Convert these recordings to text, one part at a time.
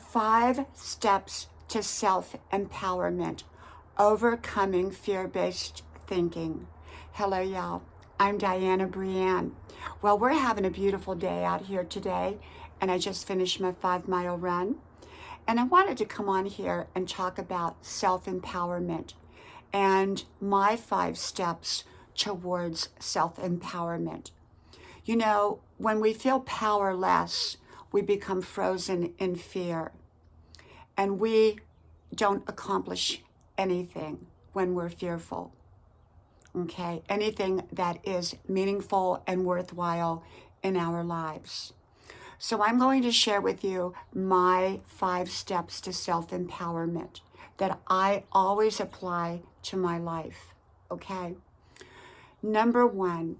5 steps to self-empowerment, overcoming fear-based thinking. Hello, y'all. I'm Diana Brienne. Well, we're having a beautiful day out here today, and I just finished my 5-mile run. And I wanted to come on here and talk about self-empowerment and my 5 steps towards self-empowerment. You know, when we feel powerless, we become frozen in fear, and we don't accomplish anything when we're fearful. Okay, anything that is meaningful and worthwhile in our lives. So I'm going to share with you my 5 steps to self-empowerment that I always apply to my life. Okay, number 1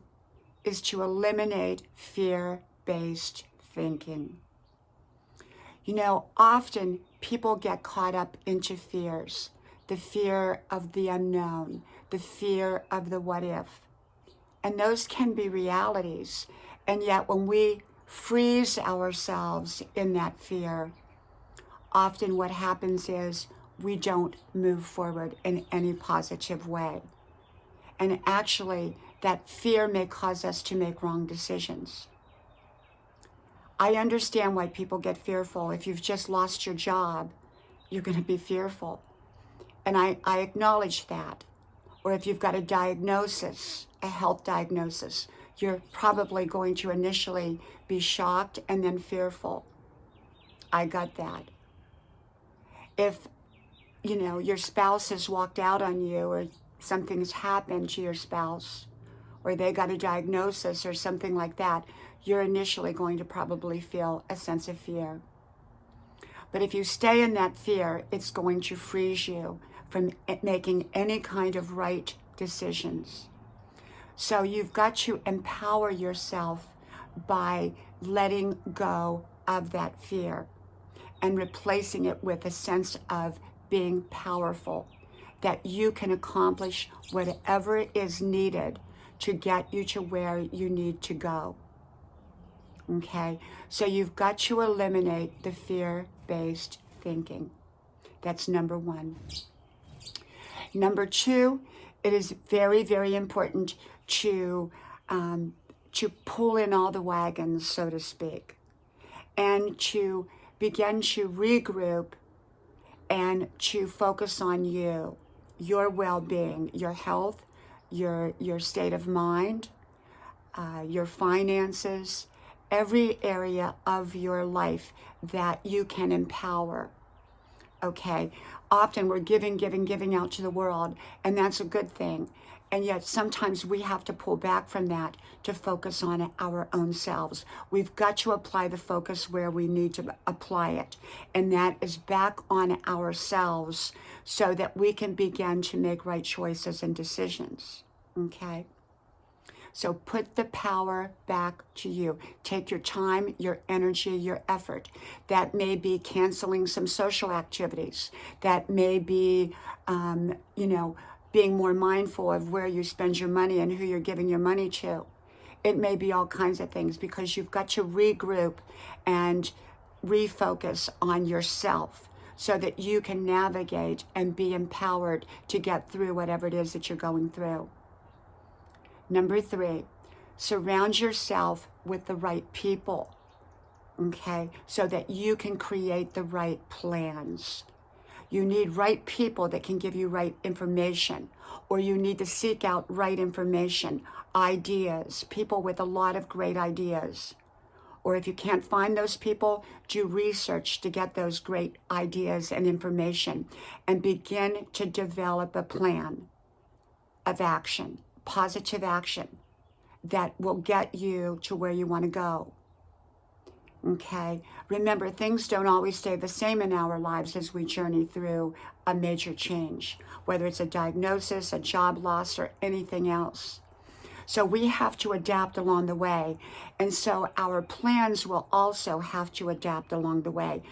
is to eliminate fear-based thinking. You know, often people get caught up into fears, the fear of the unknown, the fear of the what if. And those can be realities. And yet when we freeze ourselves in that fear, often what happens is we don't move forward in any positive way. And actually, that fear may cause us to make wrong decisions. I understand why people get fearful. If you've just lost your job, you're going to be fearful. And I acknowledge that. Or if you've got a diagnosis, a health diagnosis, you're probably going to initially be shocked and then fearful. I got that. If, you know, your spouse has walked out on you, or something's happened to your spouse, or they got a diagnosis or something like that, you're initially going to probably feel a sense of fear. But if you stay in that fear, it's going to freeze you from making any kind of right decisions. So you've got to empower yourself by letting go of that fear and replacing it with a sense of being powerful, that you can accomplish whatever is needed to get you to where you need to go. Okay, so you've got to eliminate the fear-based thinking. That's number 1. Number 2, it is very, very important to pull in all the wagons, so to speak, and to begin to regroup and to focus on you, your well-being, your health, your state of mind, your finances, every area of your life that you can empower. Okay, often we're giving out to the world, and that's a good thing. And yet sometimes we have to pull back from that to focus on our own selves. We've got to apply the focus where we need to apply it. And that is back on ourselves so that we can begin to make right choices and decisions. Okay? So put the power back to you. Take your time, your energy, your effort. That may be canceling some social activities. That may be, being more mindful of where you spend your money and who you're giving your money to. It may be all kinds of things, because you've got to regroup and refocus on yourself so that you can navigate and be empowered to get through whatever it is that you're going through. Number 3, surround yourself with the right people, okay, so that you can create the right plans. You need right people that can give you right information, or you need to seek out right information, ideas, people with a lot of great ideas. Or if you can't find those people, do research to get those great ideas and information and begin to develop a plan of action, positive action that will get you to where you want to go. Okay, remember, things don't always stay the same in our lives as we journey through a major change, whether it's a diagnosis, a job loss, or anything else. So we have to adapt along the way. And so our plans will also have to adapt along the way.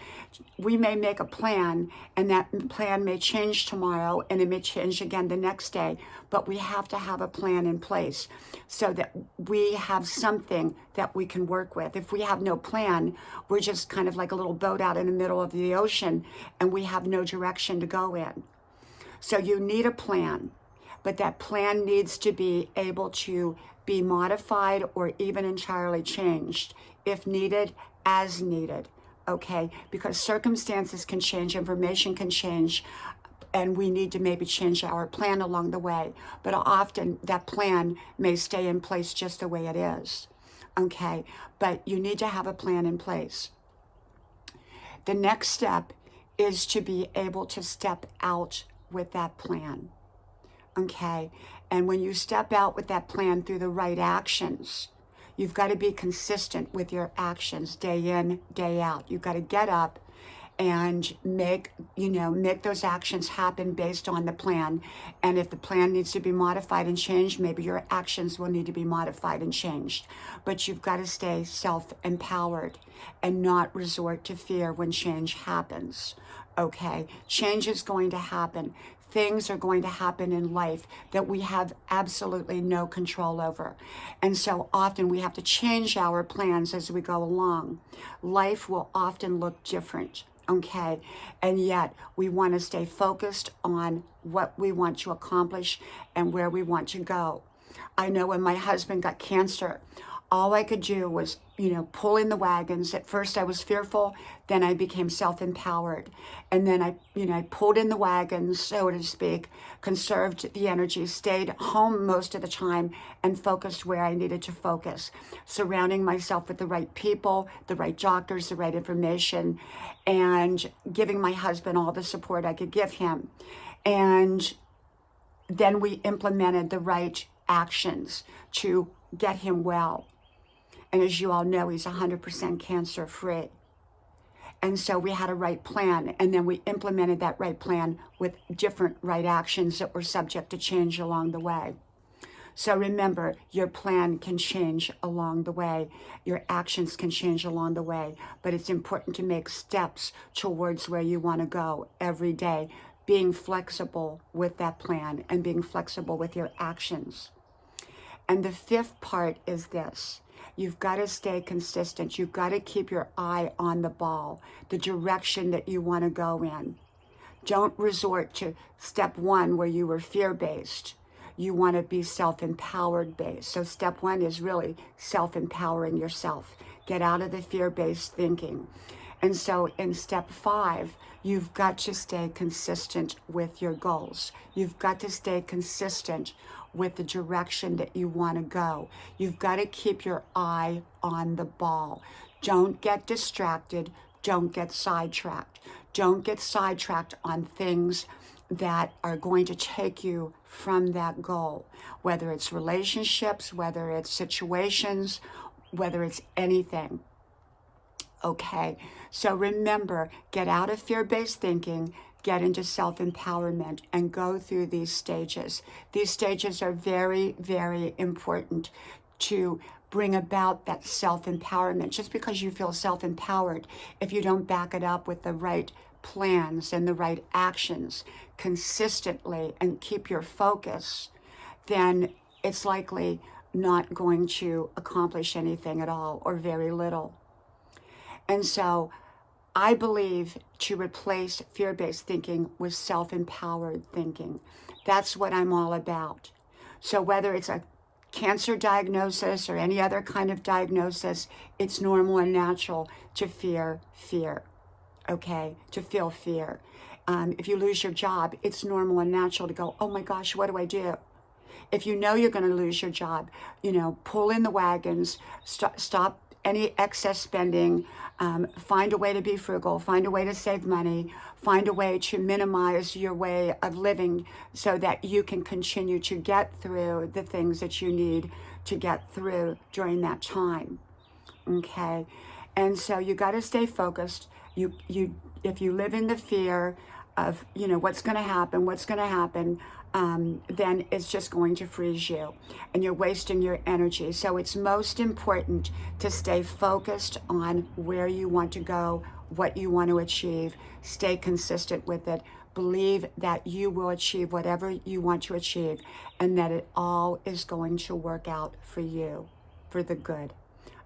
We may make a plan, and that plan may change tomorrow, and it may change again the next day, but we have to have a plan in place so that we have something that we can work with. If we have no plan, we're just kind of like a little boat out in the middle of the ocean, and we have no direction to go in. So you need a plan, but that plan needs to be able to be modified or even entirely changed if needed, as needed, okay? Because circumstances can change, information can change, and we need to maybe change our plan along the way. But often that plan may stay in place just the way it is, okay? But you need to have a plan in place. The next step is to be able to step out with that plan, okay? And when you step out with that plan through the right actions, you've got to be consistent with your actions day in, day out. You've got to get up and make those actions happen based on the plan. And if the plan needs to be modified and changed, maybe your actions will need to be modified and changed. But you've got to stay self-empowered and not resort to fear when change happens, okay? Change is going to happen. Things are going to happen in life that we have absolutely no control over. And so often we have to change our plans as we go along. Life will often look different, okay? And yet we want to stay focused on what we want to accomplish and where we want to go. I know when my husband got cancer, all I could do was, pull in the wagons. At first I was fearful, then I became self-empowered. And then I pulled in the wagons, so to speak, conserved the energy, stayed home most of the time, and focused where I needed to focus, surrounding myself with the right people, the right doctors, the right information, and giving my husband all the support I could give him. And then we implemented the right actions to get him well. And as you all know, he's 100% cancer free. And so we had a right plan, and then we implemented that right plan with different right actions that were subject to change along the way. So remember, your plan can change along the way. Your actions can change along the way, but it's important to make steps towards where you want to go every day, being flexible with that plan and being flexible with your actions. And the fifth part is this. You've got to stay consistent. You've got to keep your eye on the ball, the direction that you want to go in. Don't resort to step one where you were fear-based. You want to be self-empowered based. So step one is really self-empowering yourself. Get out of the fear-based thinking. And so in step 5, you've got to stay consistent with your goals. You've got to stay consistent with the direction that you want to go. You've got to keep your eye on the ball. Don't get distracted. Don't get sidetracked. Don't get sidetracked on things that are going to take you from that goal, whether it's relationships, whether it's situations, whether it's anything. Okay, so remember, get out of fear-based thinking, get into self-empowerment, and go through these stages. These stages are very, very important to bring about that self-empowerment. Just because you feel self-empowered, if you don't back it up with the right plans and the right actions consistently and keep your focus, then it's likely not going to accomplish anything at all or very little. And so I believe to replace fear-based thinking with self-empowered thinking. That's what I'm all about. So whether it's a cancer diagnosis or any other kind of diagnosis, it's normal and natural to fear fear, okay? To feel fear. If you lose your job, it's normal and natural to go, oh my gosh, what do I do? If you know you're going to lose your job, pull in the wagons, stop any excess spending, find a way to be frugal, find a way to save money, find a way to minimize your way of living so that you can continue to get through the things that you need to get through during that time, okay? And so you got to stay focused. You if you live in the fear of, what's going to happen, then it's just going to freeze you and you're wasting your energy. So it's most important to stay focused on where you want to go, what you want to achieve, stay consistent with it, believe that you will achieve whatever you want to achieve and that it all is going to work out for you, for the good.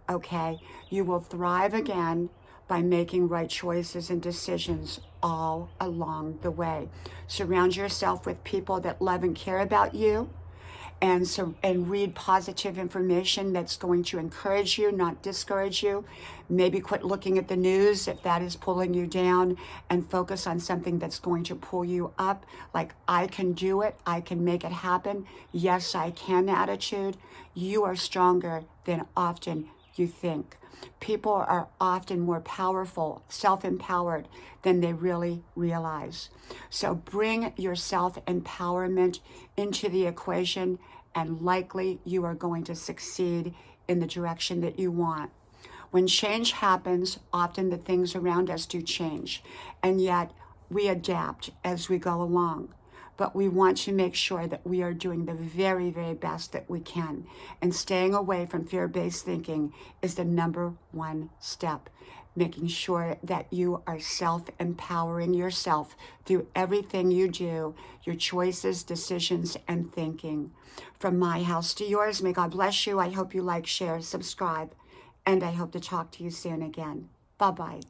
Okay? You will thrive again by making right choices and decisions all along the way. Surround yourself with people that love and care about you, and read positive information that's going to encourage you, not discourage you. Maybe quit looking at the news if that is pulling you down, and focus on something that's going to pull you up, like I can do it, I can make it happen, yes I can attitude. You are stronger than often you think. People are often more powerful, self-empowered than they really realize. So bring your self-empowerment into the equation, and likely you are going to succeed in the direction that you want. When change happens, often the things around us do change, and yet we adapt as we go along. But we want to make sure that we are doing the very, very best that we can. And staying away from fear-based thinking is the number one step. Making sure that you are self-empowering yourself through everything you do, your choices, decisions, and thinking. From my house to yours, may God bless you. I hope you like, share, subscribe, and I hope to talk to you soon again. Bye-bye.